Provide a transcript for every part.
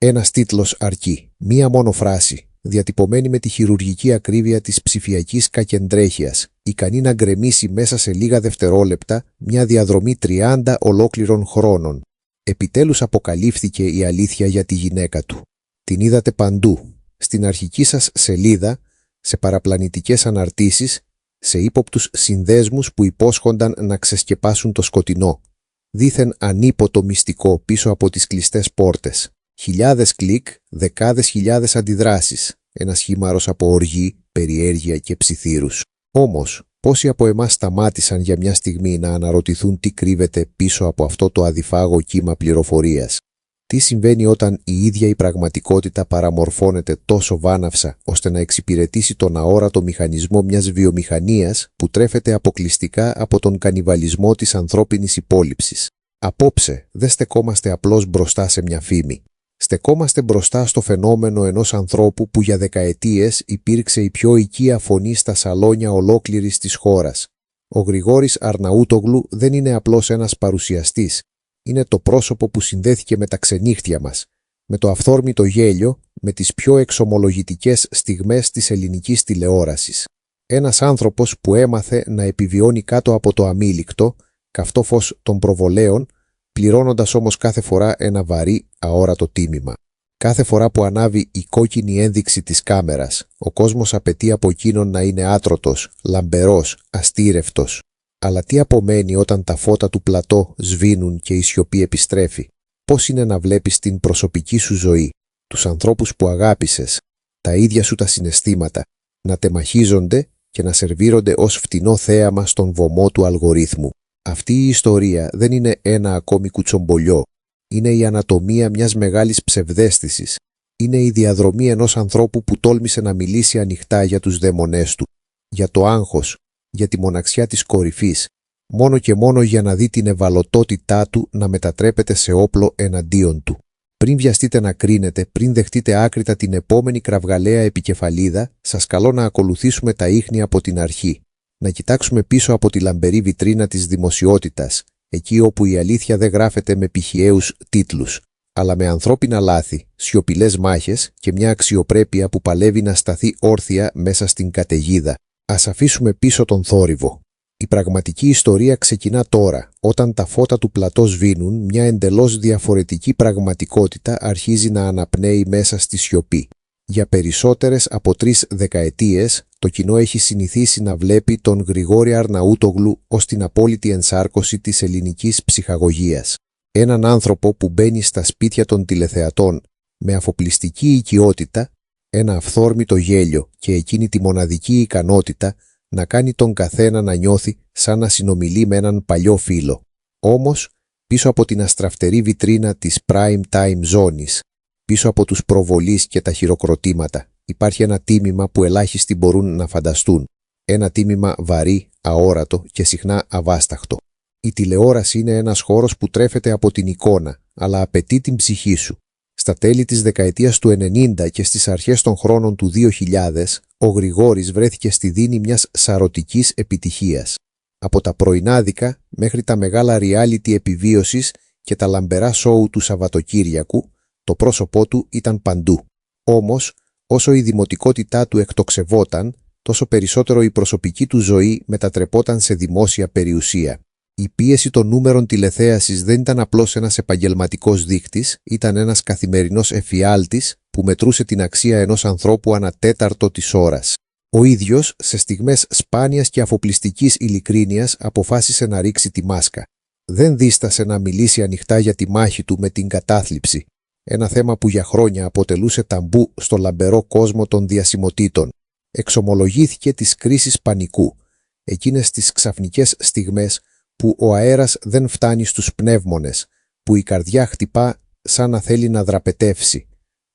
Ένας τίτλος αρκεί, μία μόνο φράση, διατυπωμένη με τη χειρουργική ακρίβεια της ψηφιακής κακεντρέχειας, ικανή να γκρεμίσει μέσα σε λίγα δευτερόλεπτα μια διαδρομή 30 ολόκληρων χρόνων. Επιτέλους αποκαλύφθηκε η αλήθεια για τη γυναίκα του. Την είδατε παντού, στην αρχική σας σελίδα, σε παραπλανητικές αναρτήσεις, σε ύποπτους συνδέσμους που υπόσχονταν να ξεσκεπάσουν το σκοτεινό. Δήθεν ανίποτο μυστικό πίσω από τις κλειστές πόρτες. Χιλιάδες κλικ, δεκάδες χιλιάδες αντιδράσεις. Ένας χήμαρος από οργή, περιέργεια και ψιθύρους. Όμως, πόσοι από εμάς σταμάτησαν για μια στιγμή να αναρωτηθούν τι κρύβεται πίσω από αυτό το αδιφάγο κύμα πληροφορίας? Τι συμβαίνει όταν η ίδια η πραγματικότητα παραμορφώνεται τόσο βάναυσα ώστε να εξυπηρετήσει τον αόρατο μηχανισμό μιας βιομηχανίας που τρέφεται αποκλειστικά από τον κανιβαλισμό της ανθρώπινης υπόλοιψης? Απόψε δεν στεκόμαστε απλώς μπροστά σε μια φήμη. Στεκόμαστε μπροστά στο φαινόμενο ενός ανθρώπου που για δεκαετίες υπήρξε η πιο οικία φωνή στα σαλόνια ολόκληρης της χώρας. Ο Γρηγόρης Αρναούτογλου δεν είναι απλώς ένας παρουσιαστής. Είναι το πρόσωπο που συνδέθηκε με τα ξενύχτια μας, με το αυθόρμητο γέλιο, με τις πιο εξομολογητικές στιγμές της ελληνικής τηλεόρασης. Ένας άνθρωπος που έμαθε να επιβιώνει κάτω από το αμήλικτο, καυτό φως των προβολέων, πληρώνοντας όμως κάθε φορά ένα βαρύ, αόρατο τίμημα. Κάθε φορά που ανάβει η κόκκινη ένδειξη της κάμερας, ο κόσμος απαιτεί από εκείνον να είναι άτρωτος, λαμπερός, αστήρευτος. Αλλά τι απομένει όταν τα φώτα του πλατό σβήνουν και η σιωπή επιστρέφει? Πώς είναι να βλέπεις την προσωπική σου ζωή, τους ανθρώπους που αγάπησες, τα ίδια σου τα συναισθήματα, να τεμαχίζονται και να σερβίρονται ως φτηνό θέαμα στον βωμό του αλγορίθμου? Αυτή η ιστορία δεν είναι ένα ακόμη κουτσομπολιό. Είναι η ανατομία μιας μεγάλης ψευδαίσθησης. Είναι η διαδρομή ενός ανθρώπου που τόλμησε να μιλήσει ανοιχτά για τους δαίμονές του, για το άγχος, για τη μοναξιά της κορυφής, μόνο και μόνο για να δει την ευαλωτότητά του να μετατρέπεται σε όπλο εναντίον του. Πριν βιαστείτε να κρίνετε, πριν δεχτείτε άκρητα την επόμενη κραυγαλαία επικεφαλίδα, σας καλώ να ακολουθήσουμε τα ίχνη από την αρχή. Να κοιτάξουμε πίσω από τη λαμπερή βιτρίνα της δημοσιότητας, εκεί όπου η αλήθεια δεν γράφεται με πηχιαίους τίτλους, αλλά με ανθρώπινα λάθη, σιωπηλές μάχες και μια αξιοπρέπεια που παλεύει να σταθεί όρθια μέσα στην καταιγίδα. Ας αφήσουμε πίσω τον θόρυβο. Η πραγματική ιστορία ξεκινά τώρα, όταν τα φώτα του πλατό σβήνουν, μια εντελώς διαφορετική πραγματικότητα αρχίζει να αναπνέει μέσα στη σιωπή. Για περισσότερες από 3 δεκαετίες, το κοινό έχει συνηθίσει να βλέπει τον Γρηγόρη Αρναούτογλου ως την απόλυτη ενσάρκωση της ελληνικής ψυχαγωγίας. Έναν άνθρωπο που μπαίνει στα σπίτια των τηλεθεατών με αφοπλιστική οικειότητα, ένα αυθόρμητο γέλιο και εκείνη τη μοναδική ικανότητα να κάνει τον καθένα να νιώθει σαν να συνομιλεί με έναν παλιό φίλο. Όμως, πίσω από την αστραφτερή βιτρίνα της prime time ζώνης, πίσω από τους προβολείς και τα χειροκροτήματα, υπάρχει ένα τίμημα που ελάχιστοι μπορούν να φανταστούν. Ένα τίμημα βαρύ, αόρατο και συχνά αβάσταχτο. Η τηλεόραση είναι ένας χώρος που τρέφεται από την εικόνα, αλλά απαιτεί την ψυχή σου. Στα τέλη της δεκαετίας του 90 και στις αρχές των χρόνων του 2000, ο Γρηγόρης βρέθηκε στη δίνη μιας σαρωτικής επιτυχίας. Από τα πρωινάδικα μέχρι τα μεγάλα reality επιβίωσης και τα λαμπερά σόου του Σαββατοκύριακου, το πρόσωπό του ήταν παντού. Όμως, όσο η δημοτικότητά του εκτοξευόταν, τόσο περισσότερο η προσωπική του ζωή μετατρεπόταν σε δημόσια περιουσία. Η πίεση των νούμερων τηλεθέασης δεν ήταν απλώς ένας επαγγελματικός δείκτης, ήταν ένας καθημερινός εφιάλτης που μετρούσε την αξία ενός ανθρώπου ανά τέταρτο της ώρας. Ο ίδιος, σε στιγμές σπάνιας και αφοπλιστικής ειλικρίνειας, αποφάσισε να ρίξει τη μάσκα. Δεν δίστασε να μιλήσει ανοιχτά για τη μάχη του με την κατάθλιψη, ένα θέμα που για χρόνια αποτελούσε ταμπού στο λαμπερό κόσμο των διασημοτήτων. Εξομολογήθηκε της κρίσης πανικού, εκείνες τις ξαφνικές στιγμές που ο αέρας δεν φτάνει στους πνεύμονες, που η καρδιά χτυπά σαν να θέλει να δραπετεύσει,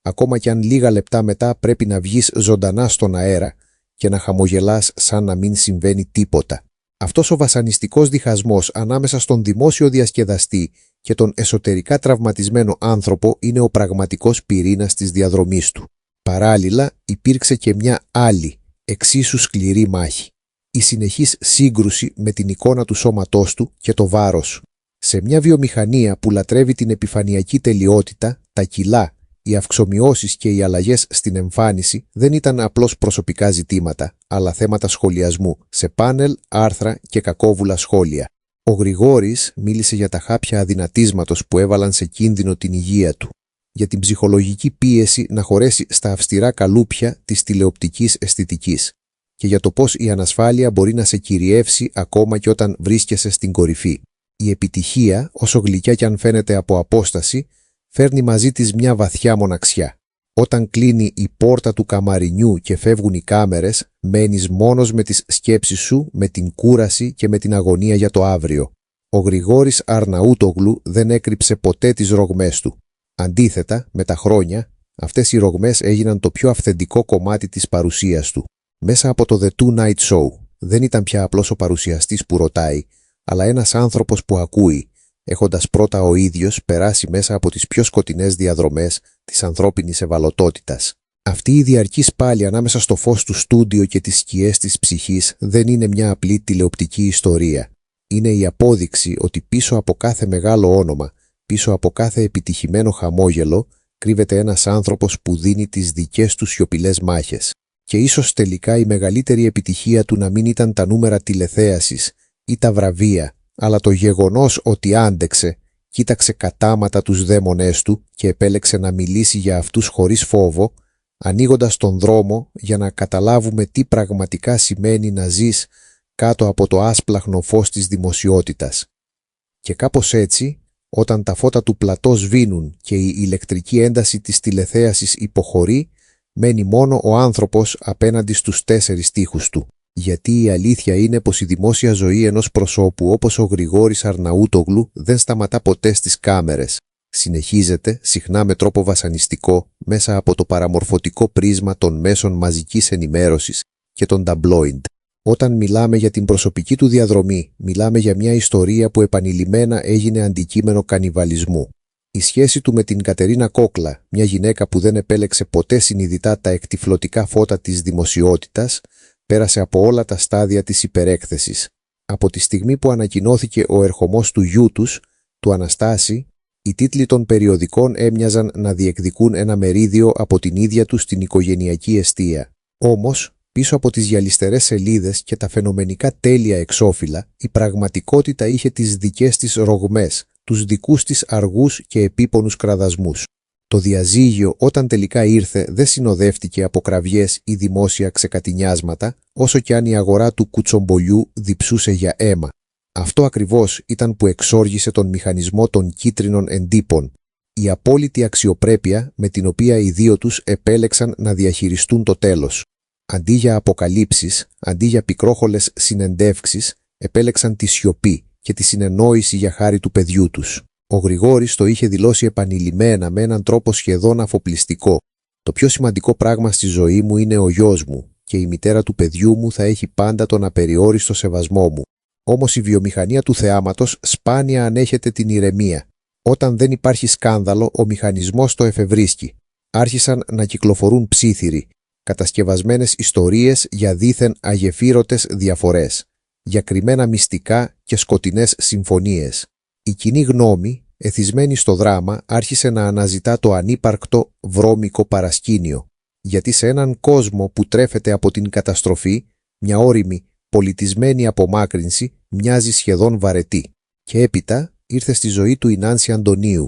ακόμα κι αν λίγα λεπτά μετά πρέπει να βγεις ζωντανά στον αέρα και να χαμογελάς σαν να μην συμβαίνει τίποτα. Αυτός ο βασανιστικός διχασμός ανάμεσα στον δημόσιο διασκεδαστή και τον εσωτερικά τραυματισμένο άνθρωπο είναι ο πραγματικός πυρήνας της διαδρομής του. Παράλληλα υπήρξε και μια άλλη, εξίσου σκληρή μάχη. Η συνεχής σύγκρουση με την εικόνα του σώματός του και το βάρος. Σε μια βιομηχανία που λατρεύει την επιφανειακή τελειότητα, τα κιλά Οι αυξομειώσεις και οι αλλαγές στην εμφάνιση δεν ήταν απλώς προσωπικά ζητήματα, αλλά θέματα σχολιασμού σε πάνελ, άρθρα και κακόβουλα σχόλια. Ο Γρηγόρης μίλησε για τα χάπια αδυνατίσματος που έβαλαν σε κίνδυνο την υγεία του, για την ψυχολογική πίεση να χωρέσει στα αυστηρά καλούπια της τηλεοπτικής αισθητικής και για το πώς η ανασφάλεια μπορεί να σε κυριεύσει ακόμα και όταν βρίσκεσαι στην κορυφή. Η επιτυχία, όσο γλυκιά κι αν φαίνεται από απόσταση, φέρνει μαζί της μια βαθιά μοναξιά. Όταν κλείνει η πόρτα του καμαρινιού και φεύγουν οι κάμερες, μένεις μόνος με τις σκέψεις σου, με την κούραση και με την αγωνία για το αύριο. Ο Γρηγόρης Αρναούτογλου δεν έκρυψε ποτέ τις ρογμές του. Αντίθετα, με τα χρόνια, αυτές οι ρογμές έγιναν το πιο αυθεντικό κομμάτι της παρουσίας του. Μέσα από το The Two Night Show δεν ήταν πια απλώς ο παρουσιαστής που ρωτάει, αλλά ένας άνθρωπος που ακούει, έχοντας πρώτα ο ίδιος περάσει μέσα από τις πιο σκοτεινές διαδρομές της ανθρώπινης ευαλωτότητας. Αυτή η διαρκής πάλη ανάμεσα στο φως του στούντιο και τις σκιές της ψυχής δεν είναι μια απλή τηλεοπτική ιστορία. Είναι η απόδειξη ότι πίσω από κάθε μεγάλο όνομα, πίσω από κάθε επιτυχημένο χαμόγελο, κρύβεται ένας άνθρωπος που δίνει τις δικές του σιωπηλές μάχες. Και ίσως τελικά η μεγαλύτερη επιτυχία του να μην ήταν τα νούμερα τηλεθέασης ή τα βραβεία, αλλά το γεγονός ότι άντεξε, κοίταξε κατάματα τους δαίμονές του και επέλεξε να μιλήσει για αυτούς χωρίς φόβο, ανοίγοντας τον δρόμο για να καταλάβουμε τι πραγματικά σημαίνει να ζεις κάτω από το άσπλαχνο φως της δημοσιότητας. Και κάπως έτσι, όταν τα φώτα του πλατό σβήνουν και η ηλεκτρική ένταση της τηλεθέασης υποχωρεί, μένει μόνο ο άνθρωπος απέναντι στους 4 τοίχους του. Γιατί η αλήθεια είναι πως η δημόσια ζωή ενός προσώπου όπως ο Γρηγόρης Αρναούτογλου δεν σταματά ποτέ στις κάμερες. Συνεχίζεται, συχνά με τρόπο βασανιστικό, μέσα από το παραμορφωτικό πρίσμα των μέσων μαζικής ενημέρωσης και των ταμπλόιντ. Όταν μιλάμε για την προσωπική του διαδρομή, μιλάμε για μια ιστορία που επανειλημμένα έγινε αντικείμενο κανιβαλισμού. Η σχέση του με την Κατερίνα Κόκλα, μια γυναίκα που δεν επέλεξε ποτέ συνειδητά τα εκτυφλωτικά φώτα της δημοσιότητας, πέρασε από όλα τα στάδια της υπερέκθεσης. Από τη στιγμή που ανακοινώθηκε ο ερχομός του γιού τους, του Αναστάση, οι τίτλοι των περιοδικών έμοιαζαν να διεκδικούν ένα μερίδιο από την ίδια τους την οικογενειακή εστία. Όμως, πίσω από τις γυαλιστερές σελίδες και τα φαινομενικά τέλεια εξώφυλλα, η πραγματικότητα είχε τις δικές της ρογμές, τους δικούς της αργούς και επίπονους κραδασμούς. Το διαζύγιο όταν τελικά ήρθε δεν συνοδεύτηκε από κραυγές ή δημόσια ξεκατηνιάσματα, όσο κι αν η αγορά του κουτσομπολιού διψούσε για αίμα. Αυτό ακριβώς ήταν που εξόργησε τον μηχανισμό των κίτρινων εντύπων, η απόλυτη αξιοπρέπεια με την οποία οι δύο τους επέλεξαν να διαχειριστούν το τέλος. Αντί για αποκαλύψεις, αντί για πικρόχολες συνεντεύξεις, επέλεξαν τη σιωπή και τη συνεννόηση για χάρη του παιδιού τους. Ο Γρηγόρης το είχε δηλώσει επανειλημμένα με έναν τρόπο σχεδόν αφοπλιστικό. Το πιο σημαντικό πράγμα στη ζωή μου είναι ο γιος μου και η μητέρα του παιδιού μου θα έχει πάντα τον απεριόριστο σεβασμό μου. Όμως η βιομηχανία του θεάματος σπάνια ανέχεται την ηρεμία. Όταν δεν υπάρχει σκάνδαλο, ο μηχανισμός το εφευρίσκει. Άρχισαν να κυκλοφορούν ψίθυροι, κατασκευασμένες ιστορίες για δήθεν αγεφύρωτες διαφορές, για κρυμμένα μυστικά και σκοτεινές συμφωνίες. Η κοινή γνώμη, εθισμένη στο δράμα, άρχισε να αναζητά το ανύπαρκτο βρώμικο παρασκήνιο, γιατί σε έναν κόσμο που τρέφεται από την καταστροφή, μια ώριμη, πολιτισμένη απομάκρυνση μοιάζει σχεδόν βαρετή. Και έπειτα ήρθε στη ζωή του η Νάνση Αντωνίου,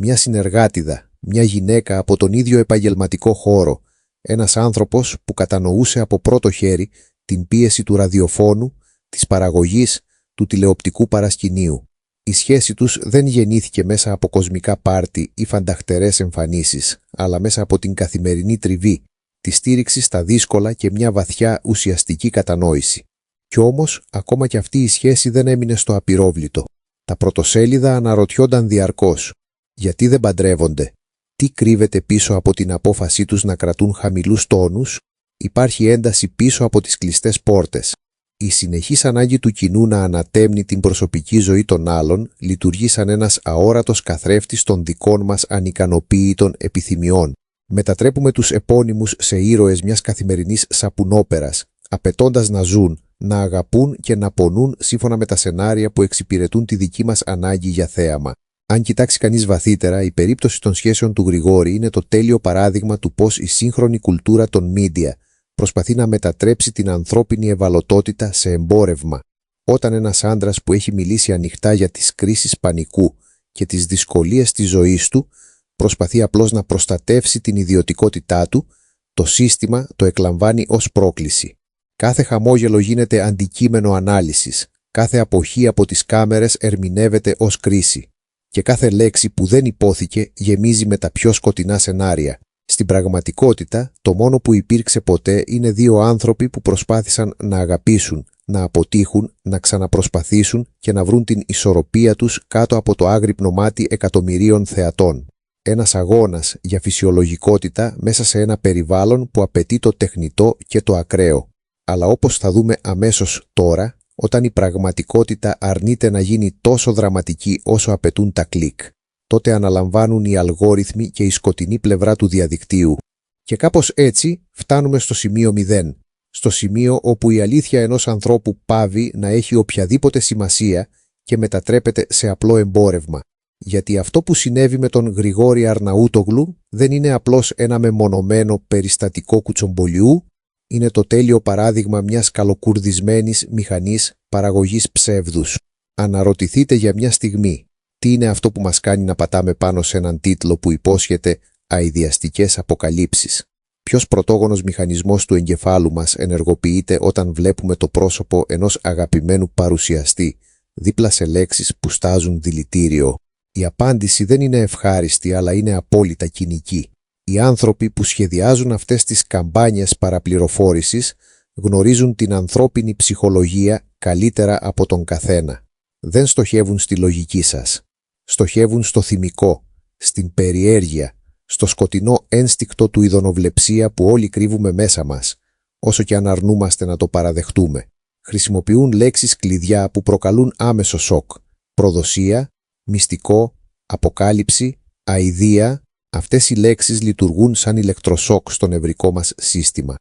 μια συνεργάτιδα, μια γυναίκα από τον ίδιο επαγγελματικό χώρο, ένας άνθρωπος που κατανοούσε από πρώτο χέρι την πίεση του ραδιοφώνου, της παραγωγής, του τηλεοπτικού παρασκηνίου. Η σχέση τους δεν γεννήθηκε μέσα από κοσμικά πάρτι ή φανταχτερές εμφανίσεις, αλλά μέσα από την καθημερινή τριβή, τη στήριξη στα δύσκολα και μια βαθιά ουσιαστική κατανόηση. Κι όμως, ακόμα κι αυτή η σχέση δεν έμεινε στο απειρόβλητο. Τα πρωτοσέλιδα αναρωτιόνταν διαρκώς. Γιατί δεν παντρεύονται? Τι κρύβεται πίσω από την απόφασή τους να κρατούν χαμηλούς τόνους? Υπάρχει ένταση πίσω από τις κλειστές πόρτες. Η συνεχής ανάγκη του κοινού να ανατέμνει την προσωπική ζωή των άλλων λειτουργεί σαν ένας αόρατος καθρέφτης των δικών μας ανικανοποίητων επιθυμιών. Μετατρέπουμε τους επώνυμους σε ήρωες μιας καθημερινής σαπουνόπερας, απαιτώντας να ζουν, να αγαπούν και να πονούν σύμφωνα με τα σενάρια που εξυπηρετούν τη δική μας ανάγκη για θέαμα. Αν κοιτάξει κανείς βαθύτερα, η περίπτωση των σχέσεων του Γρηγόρη είναι το τέλειο παράδειγμα του πώς η σύγχρονη κουλτούρα των media προσπαθεί να μετατρέψει την ανθρώπινη ευαλωτότητα σε εμπόρευμα. Όταν ένας άντρας που έχει μιλήσει ανοιχτά για τις κρίσεις πανικού και τις δυσκολίες της ζωής του προσπαθεί απλώς να προστατεύσει την ιδιωτικότητά του, το σύστημα το εκλαμβάνει ως πρόκληση. Κάθε χαμόγελο γίνεται αντικείμενο ανάλυσης, κάθε αποχή από τις κάμερες ερμηνεύεται ως κρίση και κάθε λέξη που δεν υπόθηκε γεμίζει με τα πιο σκοτεινά σενάρια. Στην πραγματικότητα, το μόνο που υπήρξε ποτέ είναι δύο άνθρωποι που προσπάθησαν να αγαπήσουν, να αποτύχουν, να ξαναπροσπαθήσουν και να βρουν την ισορροπία τους κάτω από το άγρυπνο μάτι εκατομμυρίων θεατών. Ένας αγώνας για φυσιολογικότητα μέσα σε ένα περιβάλλον που απαιτεί το τεχνητό και το ακραίο. Αλλά όπως θα δούμε αμέσως τώρα, όταν η πραγματικότητα αρνείται να γίνει τόσο δραματική όσο απαιτούν τα κλικ, τότε αναλαμβάνουν οι αλγόριθμοι και η σκοτεινή πλευρά του διαδικτύου. Και κάπως έτσι φτάνουμε στο σημείο 0. Στο σημείο όπου η αλήθεια ενός ανθρώπου πάβει να έχει οποιαδήποτε σημασία και μετατρέπεται σε απλό εμπόρευμα. Γιατί αυτό που συνέβη με τον Γρηγόρη Αρναούτογλου δεν είναι απλώς ένα μεμονωμένο περιστατικό κουτσομπολιού, είναι το τέλειο παράδειγμα μιας καλοκουρδισμένης μηχανής παραγωγής ψεύδους. Αναρωτηθείτε για μια στιγμή, τι είναι αυτό που μας κάνει να πατάμε πάνω σε έναν τίτλο που υπόσχεται αηδιαστικές αποκαλύψεις. Ποιος πρωτόγονος μηχανισμός του εγκεφάλου μας ενεργοποιείται όταν βλέπουμε το πρόσωπο ενός αγαπημένου παρουσιαστή δίπλα σε λέξεις που στάζουν δηλητήριο? Η απάντηση δεν είναι ευχάριστη, αλλά είναι απόλυτα κοινική. Οι άνθρωποι που σχεδιάζουν αυτές τις καμπάνιες παραπληροφόρησης γνωρίζουν την ανθρώπινη ψυχολογία καλύτερα από τον καθένα. Δεν στοχεύουν στη λογική σας. Στοχεύουν στο θυμικό, στην περιέργεια, στο σκοτεινό ένστικτο του ειδωνοβλεψία που όλοι κρύβουμε μέσα μας, όσο και αν αρνούμαστε να το παραδεχτούμε. Χρησιμοποιούν λέξεις κλειδιά που προκαλούν άμεσο σοκ. Προδοσία, μυστικό, αποκάλυψη, αηδία. Αυτές οι λέξεις λειτουργούν σαν ηλεκτροσόκ στο νευρικό μας σύστημα.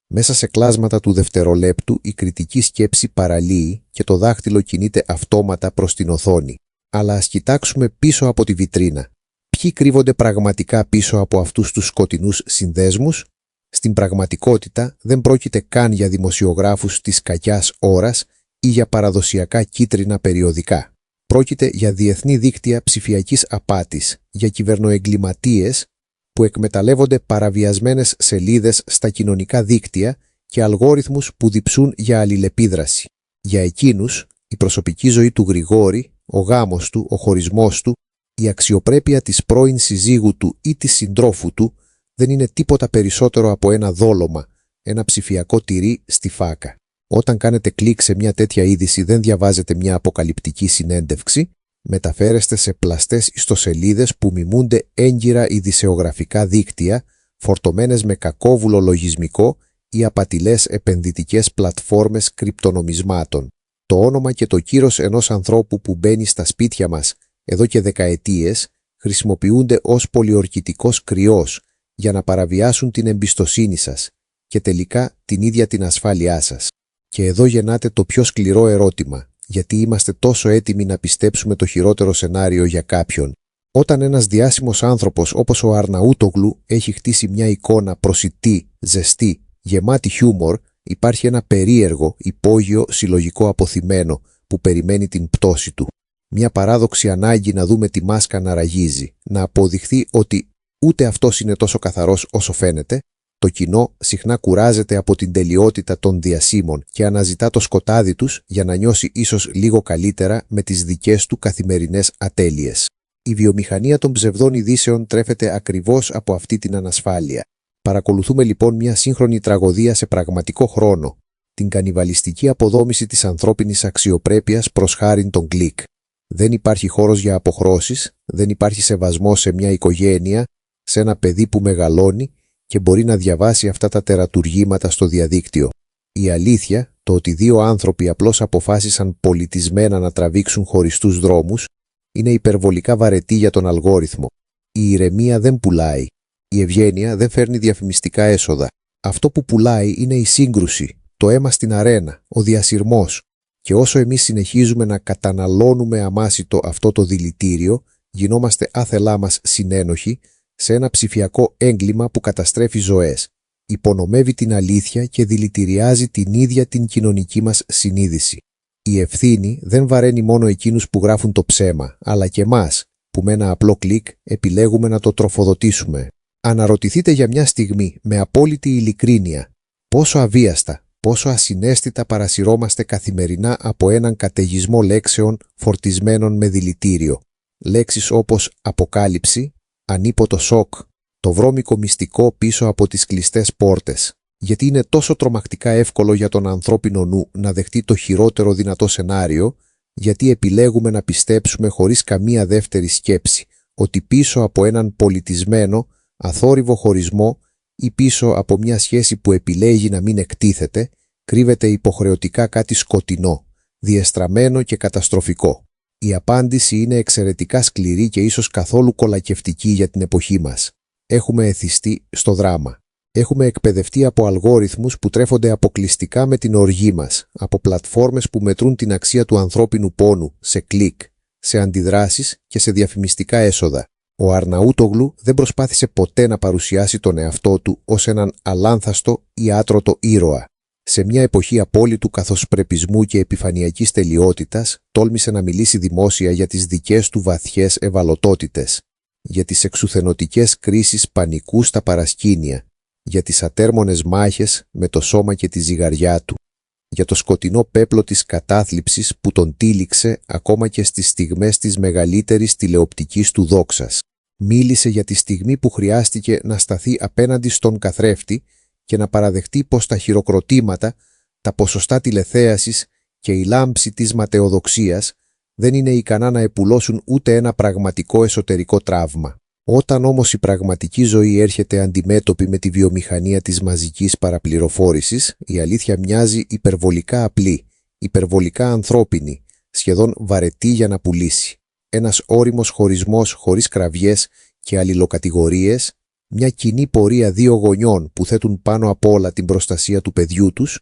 Μέσα σε κλάσματα του δευτερολέπτου η κριτική σκέψη παραλύει και το δάχτυλο κινείται αυτόματα προς την οθόνη. Αλλά ας κοιτάξουμε πίσω από τη βιτρίνα. Ποιοι κρύβονται πραγματικά πίσω από αυτούς τους σκοτεινούς συνδέσμους? Στην πραγματικότητα δεν πρόκειται καν για δημοσιογράφους της κακιάς ώρας ή για παραδοσιακά κίτρινα περιοδικά. Πρόκειται για διεθνή δίκτυα ψηφιακής απάτης, για κυβερνοεγκληματίες που εκμεταλλεύονται παραβιασμένες σελίδες στα κοινωνικά δίκτυα και αλγόριθμους που διψούν για αλληλεπίδραση. Για εκείνους, η προσωπική ζωή του Γρηγόρη, ο γάμος του, ο χωρισμός του, η αξιοπρέπεια της πρώην συζύγου του ή της συντρόφου του δεν είναι τίποτα περισσότερο από ένα δόλωμα, ένα ψηφιακό τυρί στη φάκα. Όταν κάνετε κλικ σε μια τέτοια είδηση δεν διαβάζετε μια αποκαλυπτική συνέντευξη, μεταφέρεστε σε πλαστές ιστοσελίδες που μιμούνται έγκυρα ειδησεογραφικά δίκτυα, φορτωμένες με κακόβουλο λογισμικό ή απατηλές επενδυτικές πλατφόρμες κρυπτονομισμάτων. Το όνομα και το κύρος ενός ανθρώπου που μπαίνει στα σπίτια μας εδώ και δεκαετίες χρησιμοποιούνται ως πολιορκητικός κρυός για να παραβιάσουν την εμπιστοσύνη σας και τελικά την ίδια την ασφάλειά σας. Και εδώ γεννάται το πιο σκληρό ερώτημα, γιατί είμαστε τόσο έτοιμοι να πιστέψουμε το χειρότερο σενάριο για κάποιον. Όταν ένας διάσημος άνθρωπος όπως ο Αρναούτογλου έχει χτίσει μια εικόνα προσιτή, ζεστή, γεμάτη χιούμορ, υπάρχει ένα περίεργο, υπόγειο, συλλογικό αποθυμένο που περιμένει την πτώση του. Μια παράδοξη ανάγκη να δούμε τη μάσκα να ραγίζει, να αποδειχθεί ότι ούτε αυτός είναι τόσο καθαρός όσο φαίνεται. Το κοινό συχνά κουράζεται από την τελειότητα των διασύμων και αναζητά το σκοτάδι τους για να νιώσει ίσως λίγο καλύτερα με τις δικές του καθημερινές ατέλειες. Η βιομηχανία των ψευδών ειδήσεων τρέφεται ακριβώς από αυτή την ανασφάλεια. Παρακολουθούμε λοιπόν μια σύγχρονη τραγωδία σε πραγματικό χρόνο, την κανιβαλιστική αποδόμηση της ανθρώπινης αξιοπρέπειας προς χάριν των κλικ. Δεν υπάρχει χώρος για αποχρώσεις, δεν υπάρχει σεβασμός σε μια οικογένεια, σε ένα παιδί που μεγαλώνει και μπορεί να διαβάσει αυτά τα τερατουργήματα στο διαδίκτυο. Η αλήθεια, το ότι δύο άνθρωποι απλώς αποφάσισαν πολιτισμένα να τραβήξουν χωριστούς δρόμους, είναι υπερβολικά βαρετή για τον αλγόριθμο. Η ηρεμία δεν πουλάει. Η ευγένεια δεν φέρνει διαφημιστικά έσοδα. Αυτό που πουλάει είναι η σύγκρουση, το αίμα στην αρένα, ο διασυρμός. Και όσο εμείς συνεχίζουμε να καταναλώνουμε αμάσιτο αυτό το δηλητήριο, Γινόμαστε άθελά μας συνένοχοι σε ένα ψηφιακό έγκλημα που καταστρέφει ζωές, υπονομεύει την αλήθεια και δηλητηριάζει την ίδια την κοινωνική μας συνείδηση. Η ευθύνη δεν βαραίνει μόνο εκείνους που γράφουν το ψέμα, αλλά και εμάς, που με ένα απλό κλικ επιλέγουμε να το τροφοδοτήσουμε. Αναρωτηθείτε για μια στιγμή με απόλυτη ειλικρίνεια πόσο αβίαστα, πόσο ασυναίσθητα παρασυρώμαστε καθημερινά από έναν καταιγισμό λέξεων φορτισμένων με δηλητήριο. Λέξεις όπως αποκάλυψη, ανίποτο σοκ, το βρώμικο μυστικό πίσω από τις κλειστές πόρτες. Γιατί είναι τόσο τρομακτικά εύκολο για τον ανθρώπινο νου να δεχτεί το χειρότερο δυνατό σενάριο, γιατί επιλέγουμε να πιστέψουμε χωρίς καμία δεύτερη σκέψη ότι πίσω από έναν πολιτισμένο, αθόρυβο χωρισμό ή πίσω από μια σχέση που επιλέγει να μην εκτίθεται, κρύβεται υποχρεωτικά κάτι σκοτεινό, διεστραμμένο και καταστροφικό. Η απάντηση είναι εξαιρετικά σκληρή και ίσως καθόλου κολακευτική για την εποχή μας. Έχουμε εθιστεί στο δράμα. Έχουμε εκπαιδευτεί από αλγόριθμους που τρέφονται αποκλειστικά με την οργή μας, από πλατφόρμες που μετρούν την αξία του ανθρώπινου πόνου σε κλικ, σε αντιδράσεις και σε διαφημιστικά έσοδα. Ο Αρναούτογλου δεν προσπάθησε ποτέ να παρουσιάσει τον εαυτό του ως έναν αλάνθαστο ή άτρωτο ήρωα. Σε μια εποχή απόλυτου καθοσπρεπισμού και επιφανειακής τελειότητας, τόλμησε να μιλήσει δημόσια για τις δικές του βαθιές ευαλωτότητες, για τις εξουθενωτικές κρίσεις πανικού στα παρασκήνια, για τις ατέρμονες μάχες με το σώμα και τη ζυγαριά του, για το σκοτεινό πέπλο της κατάθλιψης που τον τύλιξε ακόμα και στις στιγμές της μεγαλύτερης τηλεοπτικής του δόξας. Μίλησε για τη στιγμή που χρειάστηκε να σταθεί απέναντι στον καθρέφτη και να παραδεχτεί πως τα χειροκροτήματα, τα ποσοστά τηλεθέασης και η λάμψη της ματαιοδοξίας δεν είναι ικανά να επουλώσουν ούτε ένα πραγματικό εσωτερικό τραύμα. Όταν όμως η πραγματική ζωή έρχεται αντιμέτωπη με τη βιομηχανία της μαζικής παραπληροφόρησης, η αλήθεια μοιάζει υπερβολικά απλή, υπερβολικά ανθρώπινη, σχεδόν βαρετή για να πουλήσει. Ένας ώριμος χωρισμός χωρίς κραυγές και αλληλοκατηγορίες, μια κοινή πορεία δύο γονιών που θέτουν πάνω απ' όλα την προστασία του παιδιού τους,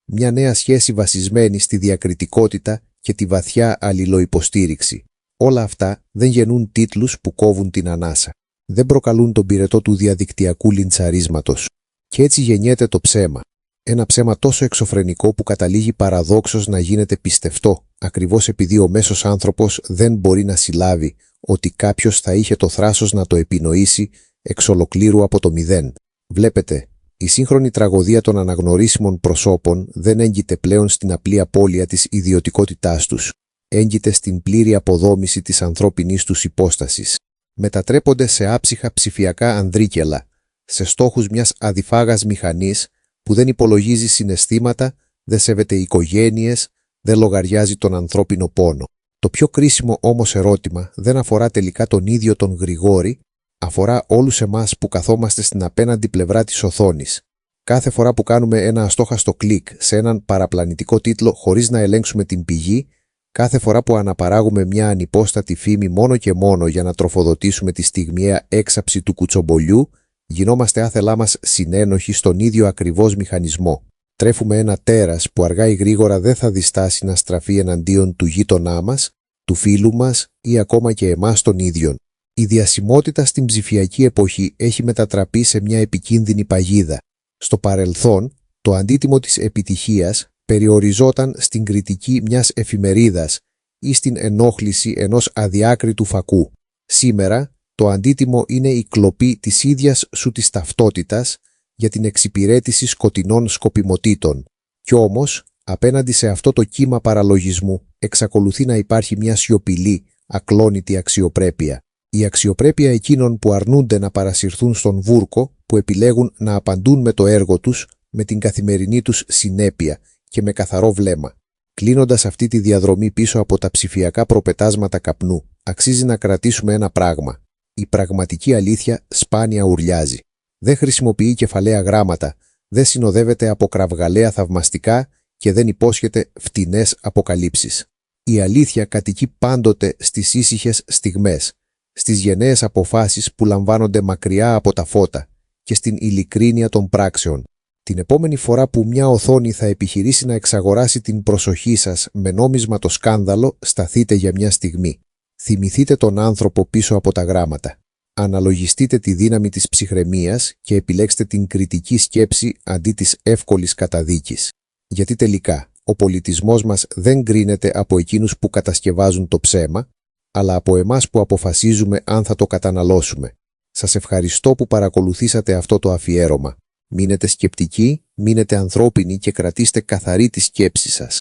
μια νέα σχέση βασισμένη στη διακριτικότητα και τη βαθιά αλληλοϊποστήριξη. Όλα αυτά δεν γεννούν τίτλους που κόβουν την ανάσα. Δεν προκαλούν τον πυρετό του διαδικτυακού λιντσαρίσματος. Και έτσι γεννιέται το ψέμα. Ένα ψέμα τόσο εξωφρενικό που καταλήγει παραδόξως να γίνεται πιστευτό, ακριβώς επειδή ο μέσος άνθρωπος δεν μπορεί να συλλάβει ότι κάποιος θα είχε το θράσος να το επινοήσει εξ ολοκλήρου από το μηδέν. Βλέπετε, η σύγχρονη τραγωδία των αναγνωρίσιμων προσώπων δεν έγκυται πλέον στην απλή απώλεια της ιδιωτικότητάς τους. Έγκυται στην πλήρη αποδόμηση της ανθρώπινης τους υπόστασης. Μετατρέπονται σε άψυχα ψηφιακά ανδρίκελα, σε στόχους μιας αδιφάγας μηχανής που δεν υπολογίζει συναισθήματα, δεν σέβεται οικογένειες, δεν λογαριάζει τον ανθρώπινο πόνο. Το πιο κρίσιμο όμως ερώτημα δεν αφορά τελικά τον ίδιο τον Γρηγόρη, αφορά όλους εμάς που καθόμαστε στην απέναντι πλευρά της οθόνης. Κάθε φορά που κάνουμε ένα αστόχαστο κλικ σε έναν παραπλανητικό τίτλο χωρίς να ελέγξουμε την πηγή, κάθε φορά που αναπαράγουμε μια ανυπόστατη φήμη μόνο και μόνο για να τροφοδοτήσουμε τη στιγμιαία έξαψη του κουτσομπολιού, γινόμαστε άθελά μας συνένοχοι στον ίδιο ακριβώς μηχανισμό. Τρέφουμε ένα τέρας που αργά ή γρήγορα δεν θα διστάσει να στραφεί εναντίον του γείτονά μας, του φίλου μας ή ακόμα και εμάς των ίδιων. Η διασημότητα στην ψηφιακή εποχή έχει μετατραπεί σε μια επικίνδυνη παγίδα. Στο παρελθόν, το αντίτιμο της επιτυχίας περιοριζόταν στην κριτική μιας εφημερίδας ή στην ενόχληση ενός αδιάκριτου φακού. Σήμερα, το αντίτιμο είναι η κλοπή της ίδιας σου της ταυτότητας για την εξυπηρέτηση σκοτεινών σκοπιμοτήτων. Κι όμως, απέναντι σε αυτό το κύμα παραλογισμού, εξακολουθεί να υπάρχει μια σιωπηλή, ακλόνητη αξιοπρέπεια. Η αξιοπρέπεια εκείνων που αρνούνται να παρασυρθούν στον βούρκο, που επιλέγουν να απαντούν με το έργο τους, με την καθημερινή τους συνέπεια και με καθαρό βλέμμα. Κλείνοντας αυτή τη διαδρομή πίσω από τα ψηφιακά προπετάσματα καπνού, αξίζει να κρατήσουμε ένα πράγμα. Η πραγματική αλήθεια σπάνια ουρλιάζει. Δεν χρησιμοποιεί κεφαλαία γράμματα, δεν συνοδεύεται από κραυγαλαία θαυμαστικά και δεν υπόσχεται φτηνές αποκαλύψεις. Η αλήθεια κατοικεί πάντοτε στις ήσυχες στιγμές, στις γενναίες αποφάσεις που λαμβάνονται μακριά από τα φώτα και στην ειλικρίνεια των πράξεων. Την επόμενη φορά που μια οθόνη θα επιχειρήσει να εξαγοράσει την προσοχή σας με νόμισμα το σκάνδαλο, σταθείτε για μια στιγμή. Θυμηθείτε τον άνθρωπο πίσω από τα γράμματα. Αναλογιστείτε τη δύναμη της ψυχραιμίας και επιλέξτε την κριτική σκέψη αντί της εύκολης καταδίκης. Γιατί τελικά, ο πολιτισμός μας δεν κρίνεται από εκείνους που κατασκευάζουν το ψέμα, αλλά από εμάς που αποφασίζουμε αν θα το καταναλώσουμε. Σας ευχαριστώ που παρακολουθήσατε αυτό το αφιέρωμα. Μείνετε σκεπτικοί, μείνετε ανθρώπινοι και κρατήστε καθαρή τη σκέψη σας.